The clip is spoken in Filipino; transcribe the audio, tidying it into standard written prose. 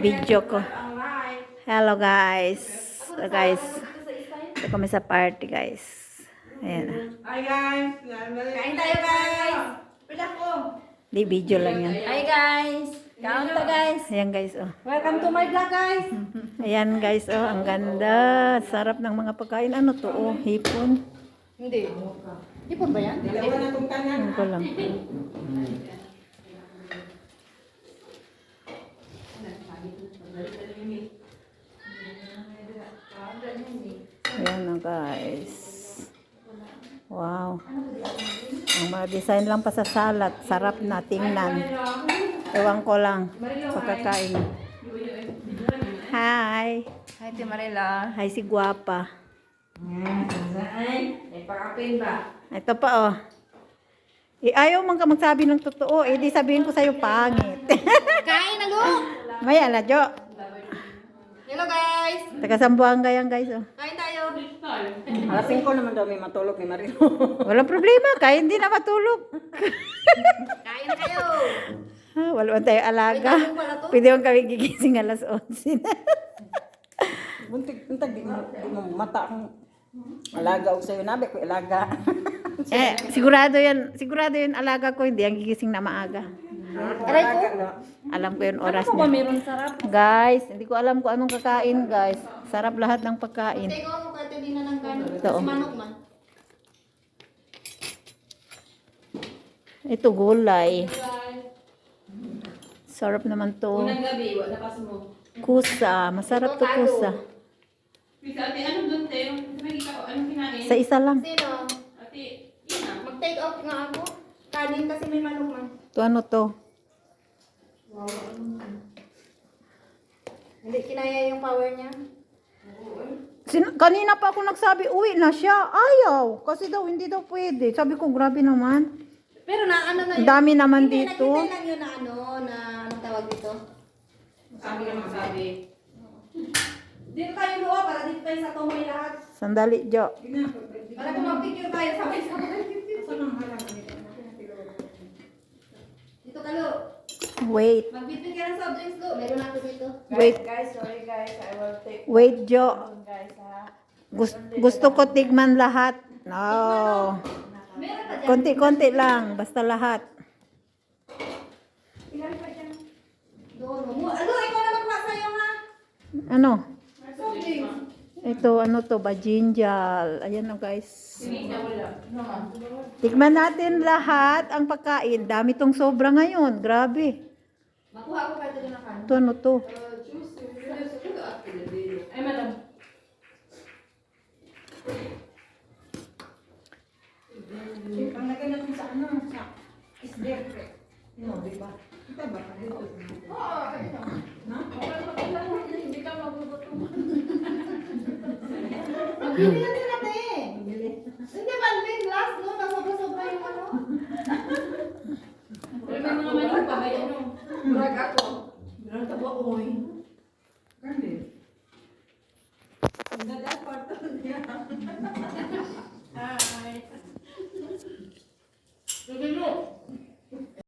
Video ko. Hello guys. So guys, ito kami sa party guys. Ayan. Hi guys. Kain tayo guys. Pila ko. Di video lang yan. Hi guys. Kain ta guys. Ayan guys oh. Welcome to my vlog guys. Ayan guys oh, ang ganda. Sarap ng mga pagkain. Ano to oh, hipon. Hindi. Hipon ba yan? Dalawa na itong kanan. Ano ko lang. Ayan na guys. Wow. Ang mga design lang pa sa salad. Sarap na tingnan. Ewan ko lang. Pagkakain. Hi. Hi Ate Marila. Hi si Guapa. Ay pakapin ba? Ito pa oh. Ayaw man ka magsabi ng totoo. Di sabihin ko sa'yo pangit. Kain na lo. Maya na, Jo. Hello guys. Taga Sambuanga yan guys oh. Kain tayo. Alas 5 naman daw may matulog ni Marino. Walang problema. Kaya hindi na matulog. Kain na kayo. Wala man tayo alaga. May tanong pala to. Pwede man kami gigising alas 11 na. Buntig, di mo mata akong alaga o sa'yo. Nabi ko alaga. Sigurado yan alaga ko. Hindi ang gigising na maaga. Aray ko. Alam ko yung oras Ano ba niya. meron sarap? Guys, hindi ko alam kung anong kakain guys. Sarap lahat ng pagkain. Teka ako kahit hindi na ng kanin. Ito, oh. Kasi manok man. Ito gulay. Sarap naman to. Unang gabi, wala pas mo. Kusa. Masarap to kusa. Ate, ano doon tayo? Sabi ka, anong kinain? Sa isa lang. Sino? Ate, yun ah. Mag-take out nga ako. Kanin kasi may manok man. To ano to? Hindi kinaya yung power niya. Kanina pa ako nagsabi, uwi na siya. Ayaw. Kasi daw, hindi daw pwede. Sabi ko, grabe naman. Pero na ano na Ang dami naman Hindi, dito. nakita lang yun na ano, na anong tawag dito. Sabi ka magsabi. Dito tayo luwa para dito tayo sa tumoy lahat. Sandali, Jo. Para kung mag-picture tayo sabay-sabay. Dito ka lo. Wait. Mag-bitbit ka ng soft drinks lo. Meron ako dito. Wait. Guys, sorry guys. I will take Wait, Jo. guys ha. Gusto ko tigman lahat. No. Meron pa dyan. Konti-konti lang. Basta lahat. Ilan pa dyan? Doon mo. Ano, ikaw na magpa sa'yo ha? Ano? Soft drinks. Ito, ano to? Bajinjal. Ayan na guys. Hindi na wala. Tigman natin lahat ang pagkain. Dami tong sobra ngayon. Grabe. Makuha ko kahit ito na kan. Ito, ano to? Ay, madam. Ang lagay natin sa ano, sa isder. No, di ba? Kita ba? Hindi ka magbubutong. Magbili yan sila te. Hindi ba, Lin, last no? Sobra-sobra yung ano. Pero may mga manok pa ba yan, no? Brag ako. Meron ka ba, oy? Kandi. Ang dadat parto niya. Sige mo.